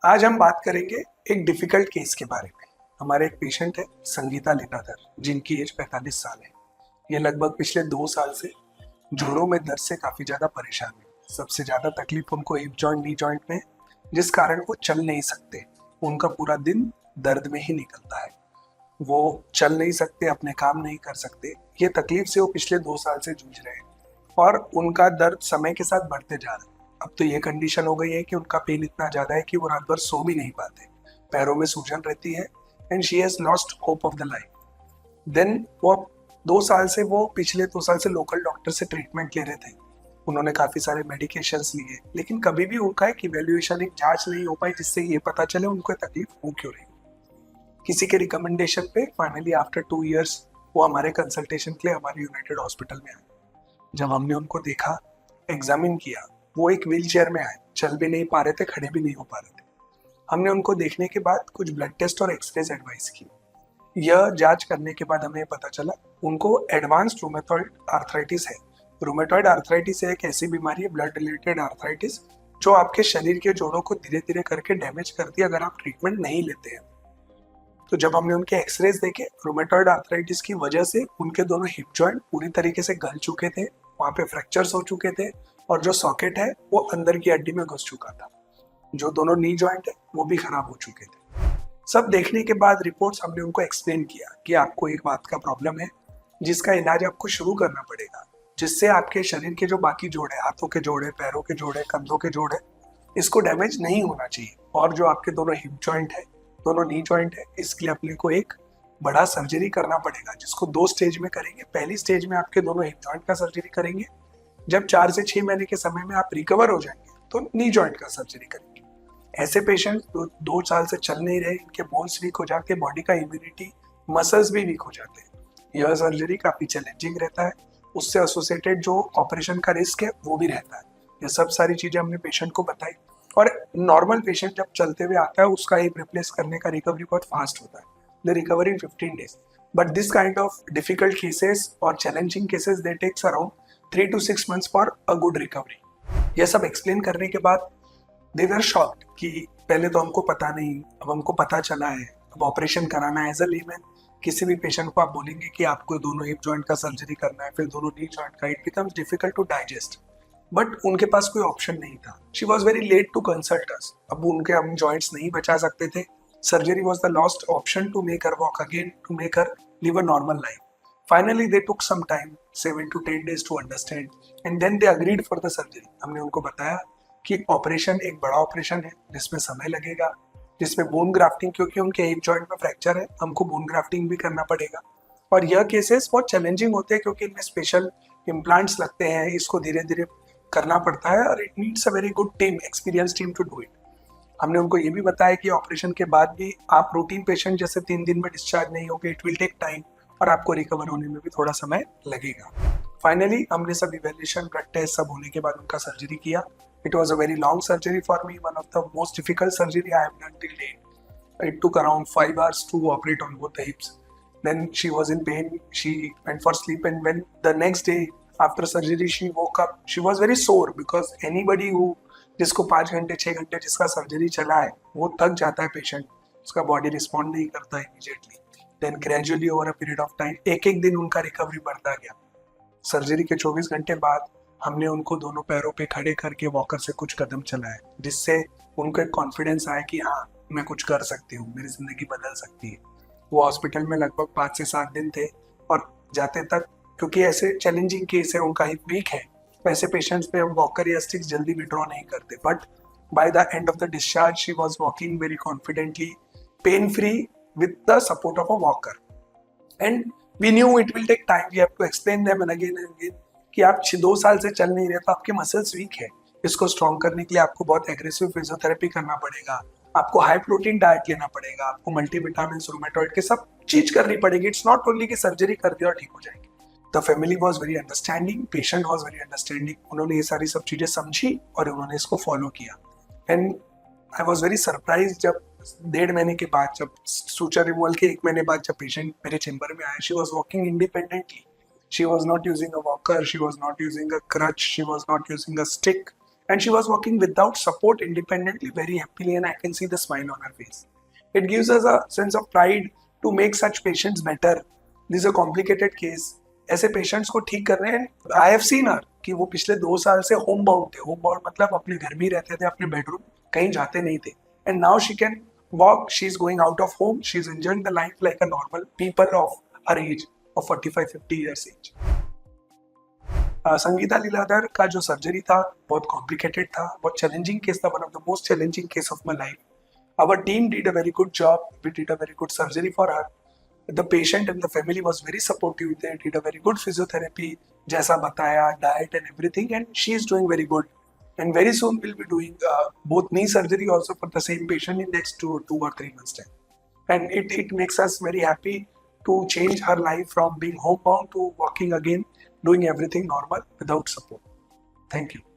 आज हम बात करेंगे एक डिफिकल्ट केस के बारे में। हमारे एक पेशेंट है संगीता लीलाधर, जिनकी एज 45 साल है। ये लगभग पिछले 2 साल से जोड़ों में दर्द से काफी ज्यादा परेशान है। सबसे ज्यादा तकलीफ उनको हिप जॉइंट नी जॉइंट में है, जिस कारण वो चल नहीं सकते। उनका पूरा दिन दर्द में ही निकलता है। वो चल नहीं सकते, अपने काम नहीं कर सकते। ये तकलीफ से वो पिछले 2 साल से जूझ रहे हैं और उनका दर्द समय के साथ बढ़ते जा रहा है। अब तो ये कंडीशन हो गई है कि उनका पेन इतना ज्यादा है कि वो रात भर सो भी नहीं पाते। पैरों में सूजन रहती है and she has lost hope of the life. देन वो 2 साल से वो पिछले 2 साल से लोकल डॉक्टर से ट्रीटमेंट ले रहे थे। उन्होंने काफी सारे मेडिकेशंस लिए, लेकिन कभी भी उनका एक इवेल्युएशन, एक जांच नहीं हो पाई जिससे ये पता चले उनको तकलीफ हो क्यों रही। किसी के रिकमेंडेशन पे फाइनली आफ्टर 2 इयर्स वो हमारे कंसल्टेशन के लिए हमारे यूनाइटेड हॉस्पिटल में आए। जब हमने उनको देखा, एग्जामिन किया, वो एक व्हील चेयर में आए, चल भी नहीं पा रहे थे, खड़े भी नहीं हो पा रहे थे। हमने उनको देखने के बाद कुछ ब्लड टेस्ट और एक्सरेज एडवाइस की। यह जांच करने के बाद हमें पता चला उनको एडवांस्ड रूमेटॉइड आर्थराइटिस है। रूमेटॉइड आर्थराइटिस एक ऐसी बीमारी है, ब्लड रिलेटेड आर्थराइटिस, जो आपके शरीर के जोड़ों को धीरे धीरे करके डैमेज करती है अगर आप ट्रीटमेंट नहीं लेते हैं। तो जब हमने उनके एक्सरेज देखे, रूमेटॉइड आर्थराइटिस की वजह से उनके दोनों हिप जॉइंट पूरी तरीके से गल चुके थे, वहां पे फ्रैक्चर्स हो चुके थे और जो सॉकेट है वो अंदर की हड्डी में घुस चुका था। जो दोनों नी जॉइंट है वो भी खराब हो चुके थे। सब देखने के बाद रिपोर्ट्स हमने उनको एक्सप्लेन किया कि आपको एक बात का प्रॉब्लम है जिसका इलाज आपको शुरू करना पड़ेगा, जिससे आपके शरीर के जो बाकी जोड़े, हाथों के जोड़े, पैरों के जोड़े, कंधों के जोड़े, इसको डैमेज नहीं होना चाहिए। और जो आपके दोनों हिप जॉइंट है, दोनों नी जॉइंट है, इसके लिए अपने को एक बड़ा सर्जरी करना पड़ेगा, जिसको 2 स्टेज में करेंगे। पहली स्टेज में आपके दोनों हिप जॉइंट का सर्जरी करेंगे। जब 4 से 6 महीने के समय में आप रिकवर हो जाएंगे तो नी जॉइंट का सर्जरी करेंगे। ऐसे पेशेंट 2 साल से चल नहीं रहे, इनके बोन्स वीक हो जाते हैं, बॉडी का इम्यूनिटी, मसल्स भी वीक हो जाते हैं। यह सर्जरी काफी चैलेंजिंग रहता है। उससे एसोसिएटेड जो ऑपरेशन का रिस्क है वो भी रहता है। ये सब सारी चीजें हमने पेशेंट को बताई। और नॉर्मल पेशेंट जब चलते हुए आता है, उसका हिप रिप्लेस करने का रिकवरी बहुत फास्ट होता है, the recovery in 15 days। But this kind of difficult cases और challenging cases they takes around 3 to 6 months for a good recovery. यह सब एक्सप्लेन करने के बाद दे वर शॉक्ड कि पहले तो हमको पता नहीं, अब हमको पता चला है, अब ऑपरेशन कराना है। एज अ लेमैन किसी भी पेशेंट को आप बोलेंगे कि आपको दोनों हिप जॉइंट का सर्जरी करना है, फिर दोनों नी जॉइंट का, it becomes difficult to digest. But उनके पास कोई ऑप्शन नहीं था। She was very late to consult us. अब उनके हम जॉइंट्स नहीं बचा सकते थे। Surgery was the last option to make her walk again, to make her live a normal life. Finally they took some time, 7 to 10 days to understand and then they agreed for the surgery. हमने उनको बताया कि operation एक बड़ा operation है जिसमें समय लगेगा, जिसमें बोन ग्राफ्टिंग, क्योंकि उनके हिप जॉइंट में फ्रैक्चर है, हमको बोन ग्राफ्टिंग भी करना पड़ेगा। और यह केसेस बहुत चैलेंजिंग होते हैं क्योंकि इनमें स्पेशल इम्प्लांट्स लगते हैं, इसको धीरे धीरे करना पड़ता है और it needs a very good team, experience team to do it. हमने उनको ये भी बताया कि ऑपरेशन के बाद भी आप रूटीन पेशेंट जैसे 3 दिन में डिस्चार्ज नहीं होगे, इट विल टेक टाइम और आपको रिकवर होने में भी थोड़ा समय लगेगा। फाइनली हमने सब इवेल्यूशन, ब्लड टेस्ट सब होने के बाद उनका सर्जरी किया। It was a very long surgery for me, one of the most difficult surgery I have done till date. It took around 5 hours to operate on both the hips. Then she was in pain. She went for sleep, and when the next day after surgery she woke up, she was very sore because anybody who जिसको 5 घंटे 6 घंटे जिसका surgery चला है वो थक जाता है पेशेंट, उसका बॉडी रिस्पॉन्ड नहीं करता है immediately. Then gradually over a period of time एक एक दिन उनका रिकवरी बढ़ता गया। सर्जरी के 24 घंटे बाद हमने उनको दोनों पैरों पे खड़े करके वॉकर से कुछ कदम चलाए, जिससे उनको एक कॉन्फिडेंस आया कि हाँ, मैं कुछ कर सकती हूँ, मेरी जिंदगी बदल सकती है। वो हॉस्पिटल में लगभग 5 से 7 दिन थे और जाते तक, क्योंकि ऐसे चैलेंजिंग केस है, उनका हिप वीक है, वैसे पेशेंट्स पे हम वॉकर या स्टिक्स जल्दी विड्रॉ नहीं करते। But by the end of the discharge she was walking very confidently, pain free, with the support of a walker. And we knew it will take time, we have to explain them again and again कि आप 2 साल से चल नहीं रहे तो आपके muscles weak है। इसको स्ट्रॉन्ग करने के लिए आपको बहुत एग्रेसिव फिजियोथेरेपी करना पड़ेगा, आपको हाई प्रोटीन डाइट लेना पड़ेगा, आपको मल्टीविटामिन, रूमेटॉइड के सब चीज करनी पड़ेगी। इट्स नॉट ओनली कि सर्जरी कर दिया और ठीक हो जाएगी। The family was very understanding, patient was very understanding. उन्होंने ये सारी सब चीजें समझी और उन्होंने इसको फॉलो किया। And I was very surprise जब 1.5 महीने के बाद, जब सूचर रिमूवल के 1 महीने बाद जब पेशेंट मेरे चेंबर में आया, she was walking independently. She was not using a walker, she was not using a crutch, she was not using a stick, and she was walking without support independently, very happily, and I can see the smile on her face. It gives us a sense of pride to make such patients better. This is a complicated case. ऐसे patients को ठीक कर रहे हैं. I have seen हर कि वो पिछले 2 साल से होम बाउंड थे. होम बाउंड मतलब अपने घर में ही रहते थे, अपने बेडरूम, कहीं जाते नहीं थे. And now she can walk, she's going out of home, she's enjoying the life like a normal people of her age, of 45-50 years age. Sangeeta Leeladhar का जो सर्जरी था बहुत कॉम्प्लिकेटेड था, बहुत चैलेंजिंग केस था, one of the most challenging case of my life. Our team did a very good job, we did a very good surgery for her. The patient and the family was very supportive, they did a very good physiotherapy, जैसा बताया, diet and everything, and she is doing very good. And very soon we'll be doing both knee surgery also for the same patient in next 2 or 3 months time. And it makes us very happy to change her life from being homebound to walking again, doing everything normal without support. Thank you.